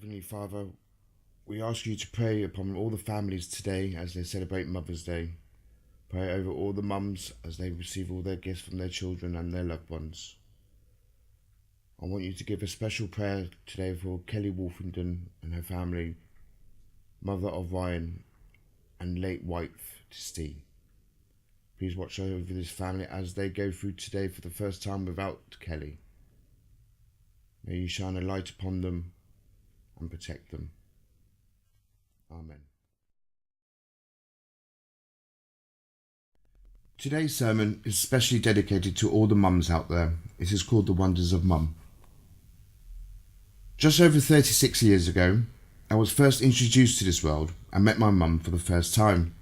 Heavenly Father, we ask you to pray upon all the families today as they celebrate Mother's Day. Pray over all the mums as they receive all their gifts from their children and their loved ones. I want you to give a special prayer today for Kelly Wolfenden and her family, mother of Ryan and late wife to Steve. Please watch over this family as they go through today for the first time without Kelly. May you shine a light upon them and protect them. Amen. Today's sermon is specially dedicated to all the mums out there. It is called The Wonders of Mum. Just over 36 years ago, I was first introduced to this world and met my mum for the first time.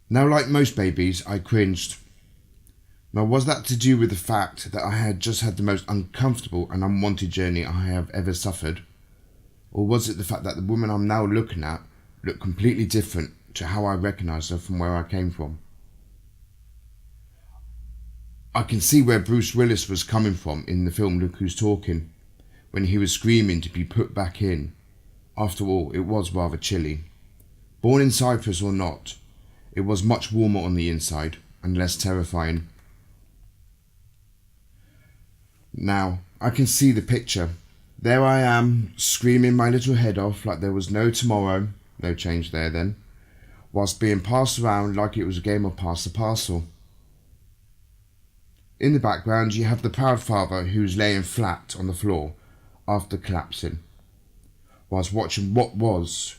Now, like most babies, I cringed. Now, was that to do with the fact that I had just had the most uncomfortable and unwanted journey I have ever suffered? Or was it the fact that the woman I'm now looking at looked completely different to how I recognised her from where I came from? I can see where Bruce Willis was coming from in the film Look Who's Talking, when he was screaming to be put back in. After all, it was rather chilly. Born in Cyprus or not, it was much warmer on the inside and less terrifying. Now, I can see the picture. There I am, screaming my little head off like there was no tomorrow, no change there then, whilst being passed around like it was a game of pass the parcel. In the background you have the proud father who's laying flat on the floor after collapsing, whilst watching what was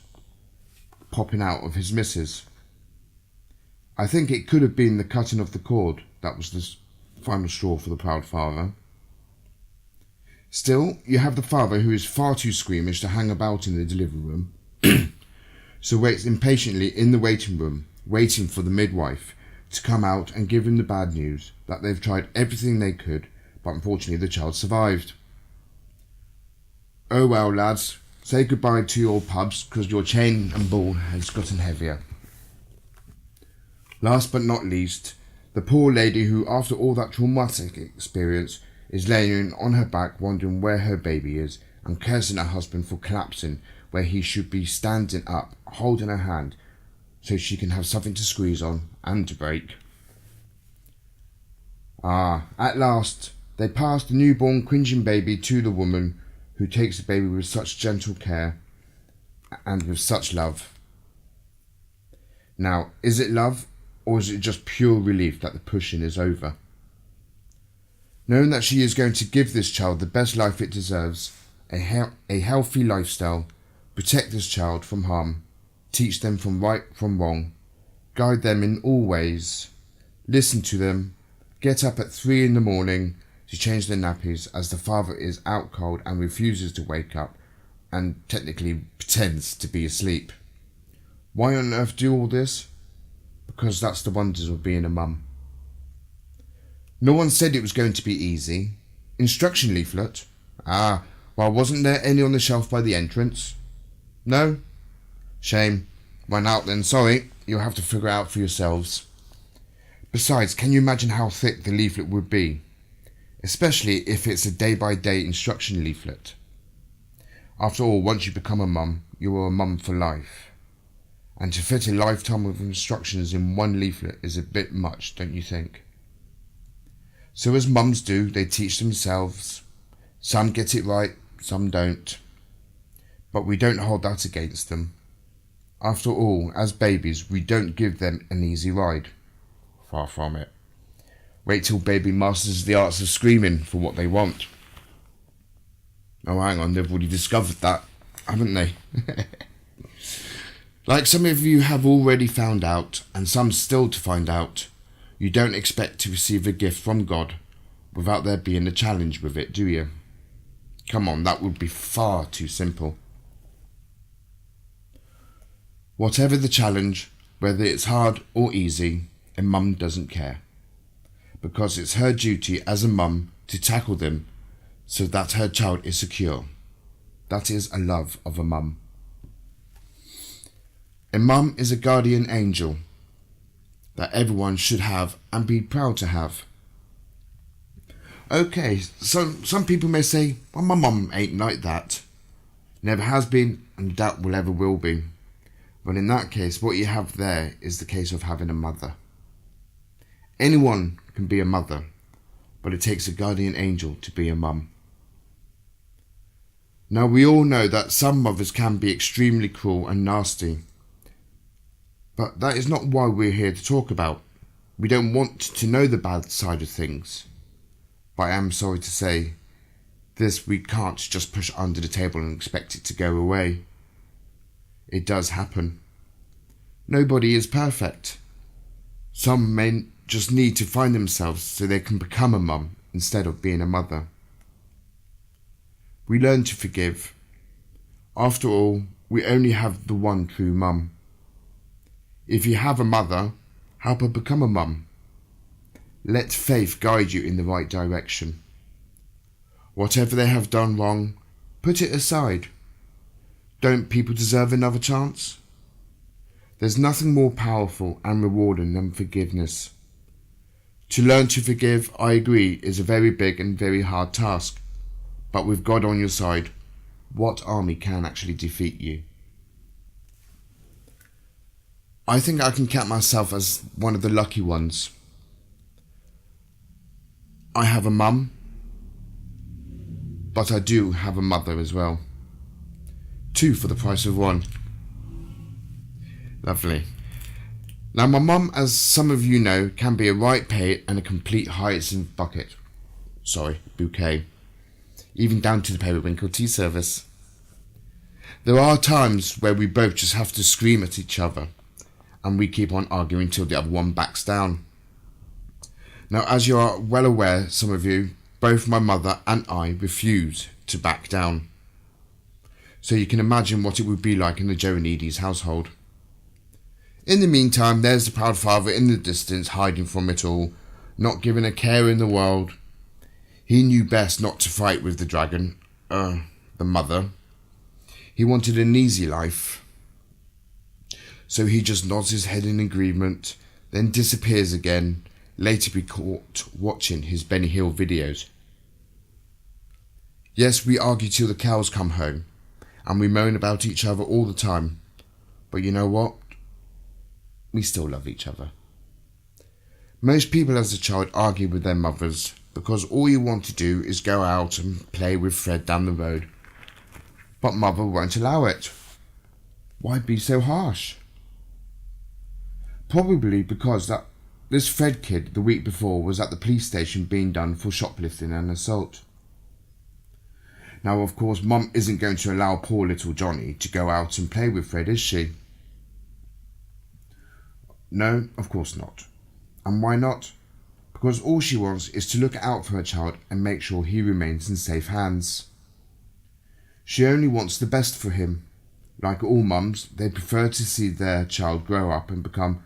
popping out of his missus. I think it could have been the cutting of the cord that was the final straw for the proud father. Still, you have the father who is far too squeamish to hang about in the delivery room, so waits impatiently in the waiting room, waiting for the midwife to come out and give him the bad news that they've tried everything they could, but unfortunately the child survived. Oh well, lads, say goodbye to your pubs, because your chain and ball has gotten heavier. Last but not least, the poor lady who, after all that traumatic experience, is laying on her back wondering where her baby is and cursing her husband for collapsing where he should be standing up, holding her hand so she can have something to squeeze on and to break. At last, they pass the newborn cringing baby to the woman who takes the baby with such gentle care and with such love. Now, is it love or is it just pure relief that the pushing is over? Knowing that she is going to give this child the best life it deserves, a healthy lifestyle, protect this child from harm, teach them from right from wrong, guide them in all ways, listen to them, get up at 3 a.m. to change their nappies as the father is out cold and refuses to wake up and technically pretends to be asleep. Why on earth do all this? Because that's the wonders of being a mum. No one said it was going to be easy. Instruction leaflet? Well, wasn't there any on the shelf by the entrance? No? Shame. Went out then, sorry. You'll have to figure it out for yourselves. Besides, can you imagine how thick the leaflet would be? Especially if it's a day-by-day instruction leaflet. After all, once you become a mum, you are a mum for life. And to fit a lifetime of instructions in one leaflet is a bit much, don't you think? So as mums do, they teach themselves. Some get it right, some don't. But we don't hold that against them. After all, as babies, we don't give them an easy ride. Far from it. Wait till baby masters the arts of screaming for what they want. Oh, hang on, they've already discovered that, haven't they? Like some of you have already found out, and some still to find out, you don't expect to receive a gift from God without there being a challenge with it, do you? Come on, that would be far too simple. Whatever the challenge, whether it's hard or easy, a mum doesn't care. Because it's her duty as a mum to tackle them so that her child is secure. That is a love of a mum. A mum is a guardian angel that everyone should have and be proud to have. Okay, so some people may say, well, my mum ain't like that. Never has been and doubt will ever will be. But in that case, what you have there is the case of having a mother. Anyone can be a mother, but it takes a guardian angel to be a mum. Now we all know that some mothers can be extremely cruel and nasty, but that is not why we're here to talk about. We don't want to know the bad side of things. But I am sorry to say, this we can't just push under the table and expect it to go away. It does happen. Nobody is perfect. Some may just need to find themselves so they can become a mum instead of being a mother. We learn to forgive. After all, we only have the one true mum. If you have a mother, help her become a mum. Let faith guide you in the right direction. Whatever they have done wrong, put it aside. Don't people deserve another chance? There's nothing more powerful and rewarding than forgiveness. To learn to forgive, I agree, is a very big and very hard task. But with God on your side, what army can actually defeat you? I think I can count myself as one of the lucky ones. I have a mum, but I do have a mother as well. 2 for the price of 1. Lovely. Now my mum, as some of you know, can be a right pain and a complete hyacinth bouquet. Even down to the periwinkle tea service. There are times where we both just have to scream at each other, and we keep on arguing till the other one backs down. Now, as you are well aware, some of you, both my mother and I refuse to back down. So you can imagine what it would be like in the Joannides household. In the meantime, there's the proud father in the distance, hiding from it all, not giving a care in the world. He knew best not to fight with the dragon, the mother. He wanted an easy life. So he just nods his head in agreement, then disappears again, later be caught watching his Benny Hill videos. Yes, we argue till the cows come home, and we moan about each other all the time. But you know what? We still love each other. Most people as a child argue with their mothers because all you want to do is go out and play with Fred down the road. But mother won't allow it. Why be so harsh? Probably because this Fred kid the week before was at the police station being done for shoplifting and assault. Now, of course, Mum isn't going to allow poor little Johnny to go out and play with Fred, is she? No, of course not. And why not? Because all she wants is to look out for her child and make sure he remains in safe hands. She only wants the best for him. Like all mums, they prefer to see their child grow up and become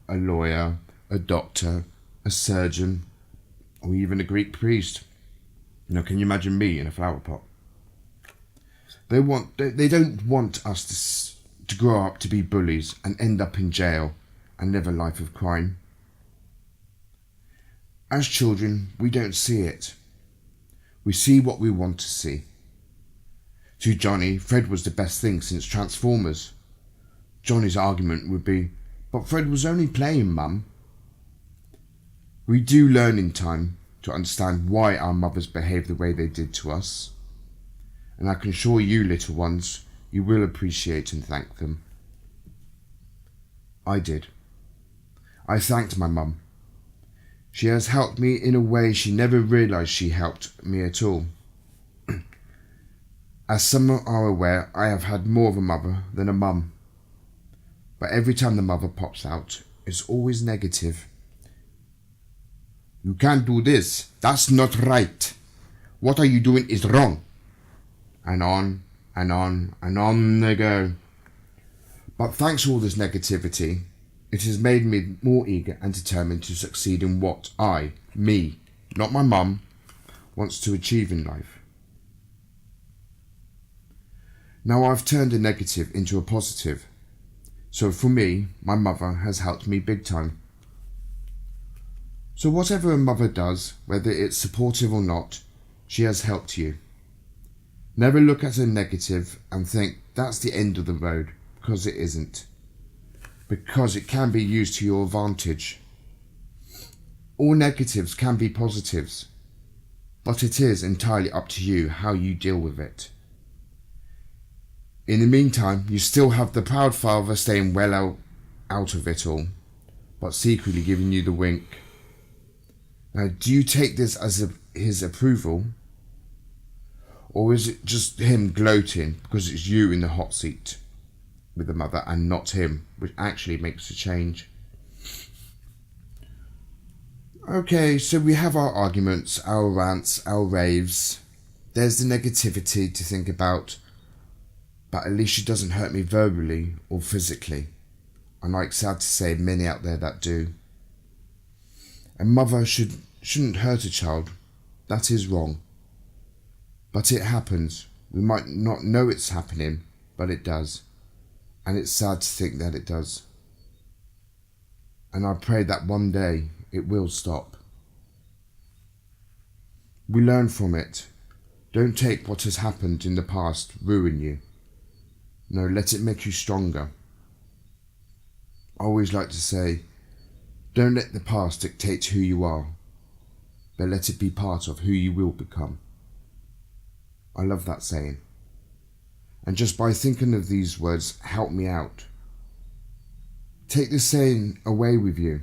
a lawyer, a doctor, a surgeon, or even a Greek priest. Now, can you imagine me in a flower pot? They don't want us to grow up to be bullies and end up in jail and live a life of crime. As children, we don't see it. We see what we want to see. To Johnny, Fred was the best thing since Transformers. Johnny's argument would be, but Fred was only playing, Mum. We do learn in time to understand why our mothers behaved the way they did to us. And I can assure you, little ones, you will appreciate and thank them. I did. I thanked my mum. She has helped me in a way she never realised she helped me at all. As some are aware, I have had more of a mother than a mum. But every time the mother pops out, it's always negative. You can't do this. That's not right. What are you doing is wrong. And on and on and on they go. But thanks to all this negativity, it has made me more eager and determined to succeed in what me, not my mum, wants to achieve in life. Now I've turned a negative into a positive. So for me, my mother has helped me big time. So whatever a mother does, whether it's supportive or not, she has helped you. Never look at a negative and think that's the end of the road, because it isn't. Because it can be used to your advantage. All negatives can be positives, but it is entirely up to you how you deal with it. In the meantime, you still have the proud father staying well out of it all, but secretly giving you the wink. Now, do you take this as his approval? Or is it just him gloating because it's you in the hot seat with the mother and not him, which actually makes a change? Okay, so we have our arguments, our rants, our raves. There's the negativity to think about, but at least she doesn't hurt me verbally or physically. Unlike, sad to say, many out there that do. A mother shouldn't hurt a child. That is wrong. But it happens. We might not know it's happening, but it does. And it's sad to think that it does. And I pray that one day it will stop. We learn from it. Don't take what has happened in the past ruin you. No, let it make you stronger. I always like to say, don't let the past dictate who you are, but let it be part of who you will become. I love that saying. And just by thinking of these words, help me out. Take this saying away with you.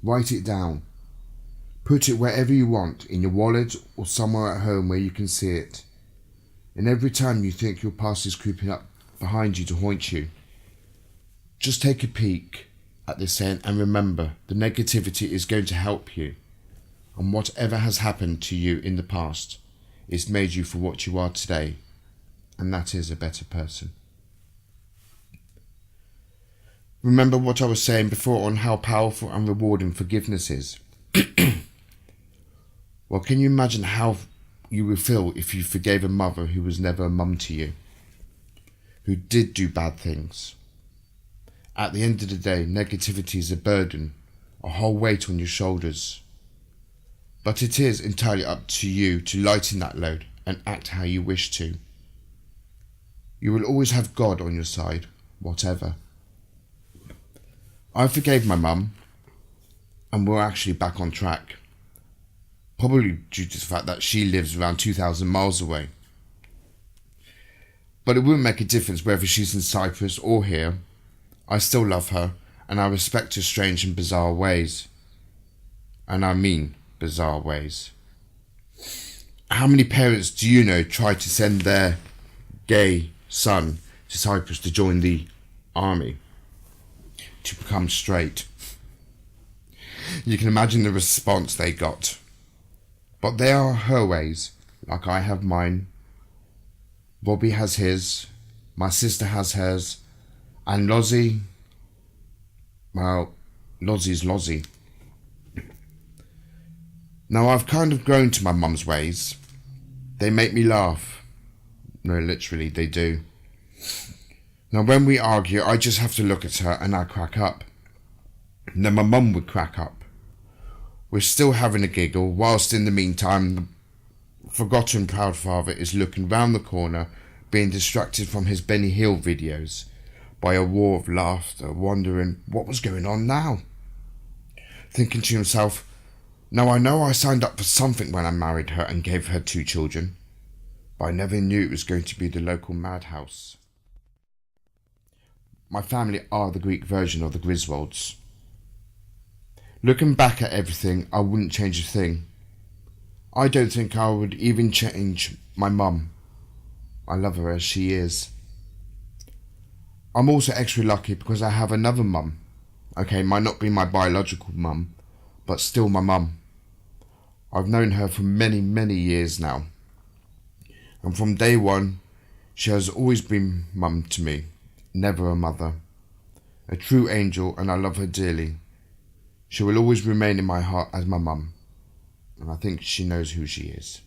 Write it down. Put it wherever you want, in your wallet or somewhere at home where you can see it. And every time you think your past is creeping up behind you to haunt you, just take a peek at this saying and remember, the negativity is going to help you. And whatever has happened to you in the past, it's made you for what you are today, and that is a better person. Remember what I was saying before on how powerful and rewarding forgiveness is. Well, can you imagine how you would feel if you forgave a mother who was never a mum to you, who did do bad things? At the end of the day, negativity is a burden, a whole weight on your shoulders. But it is entirely up to you to lighten that load and act how you wish to. You will always have God on your side, whatever. I forgave my mum, and we're actually back on track. Probably due to the fact that she lives around 2,000 miles away. But it wouldn't make a difference whether she's in Cyprus or here. I still love her, and I respect her strange and bizarre ways. And I mean bizarre ways. How many parents do you know try to send their gay son to Cyprus to join the army, to become straight? You can imagine the response they got. But they are her ways, like I have mine. Robbie has his, my sister has hers, and Lozzie, well, Lozzie's Lozzie. Now, I've kind of grown to my mum's ways. They make me laugh. No, literally, they do. Now, when we argue, I just have to look at her and I crack up. And then my mum would crack up. We're still having a giggle, whilst in the meantime, the forgotten proud father is looking round the corner, being distracted from his Benny Hill videos by a war of laughter, wondering what was going on now. Thinking to himself, now I know I signed up for something when I married her and gave her 2 children, but I never knew it was going to be the local madhouse. My family are the Greek version of the Griswolds. Looking back at everything, I wouldn't change a thing. I don't think I would even change my mum. I love her as she is. I'm also extra lucky because I have another mum. Okay, might not be my biological mum, but still my mum. I've known her for many, many years now. And from day one, she has always been mum to me, never a mother. A true angel, and I love her dearly. She will always remain in my heart as my mum, and I think she knows who she is.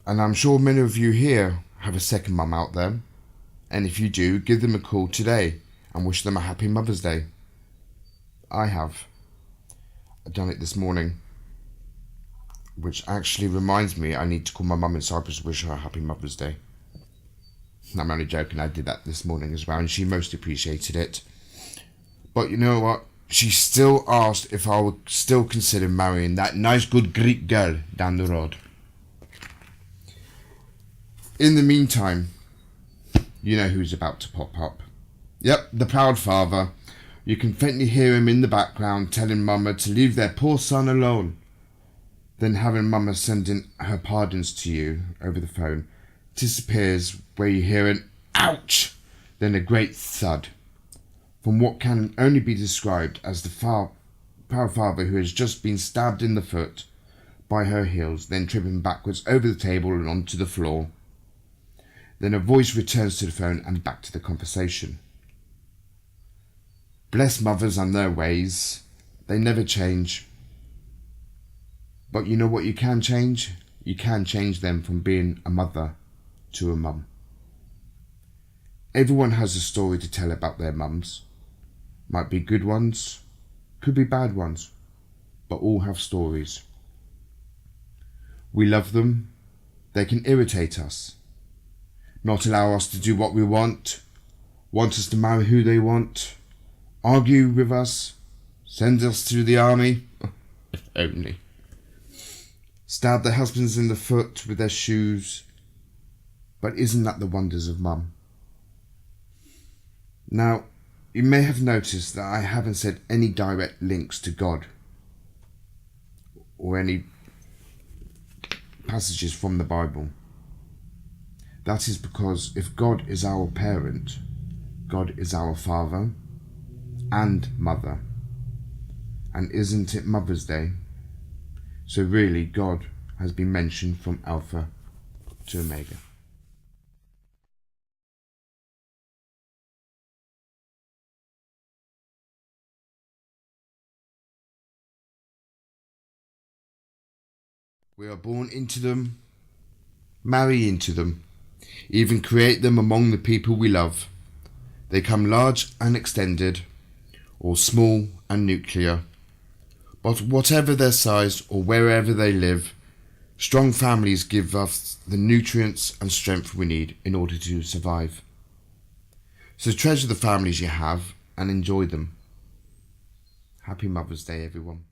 And I'm sure many of you here have a second mum out there, and if you do, give them a call today and wish them a happy Mother's Day. I have. I've done it this morning. which actually reminds me I need to call my mum in Cyprus to wish her a happy Mother's Day. I'm only joking, I did that this morning as well, and she most appreciated it. But you know what? She still asked if I would still consider marrying that nice good Greek girl down the road. In the meantime, you know who's about to pop up. Yep, the proud father. You can faintly hear him in the background telling Mama to leave their poor son alone. Then having Mama sending her pardons to you over the phone disappears where you hear an ouch, then a great thud from what can only be described as the proud father who has just been stabbed in the foot by her heels, then tripping backwards over the table and onto the floor. Then a voice returns to the phone and back to the conversation. Bless mothers and their ways. They never change. But you know what you can change? You can change them from being a mother to a mum. Everyone has a story to tell about their mums. Might be good ones, could be bad ones, but all have stories. We love them. They can irritate us, not allow us to do what we want us to marry who they want, argue with us, send us to the army, if only. Stab their husbands in the foot with their shoes. But isn't that the wonders of mum? Now, you may have noticed that I haven't said any direct links to God or any passages from the Bible. That is because if God is our parent, God is our father and mother. And isn't it Mother's Day? So really, God has been mentioned from Alpha to Omega. We are born into them, marry into them, even create them among the people we love. They come large and extended, or small and nuclear. But whatever their size or wherever they live, strong families give us the nutrients and strength we need in order to survive. So treasure the families you have and enjoy them. Happy Mother's Day, everyone.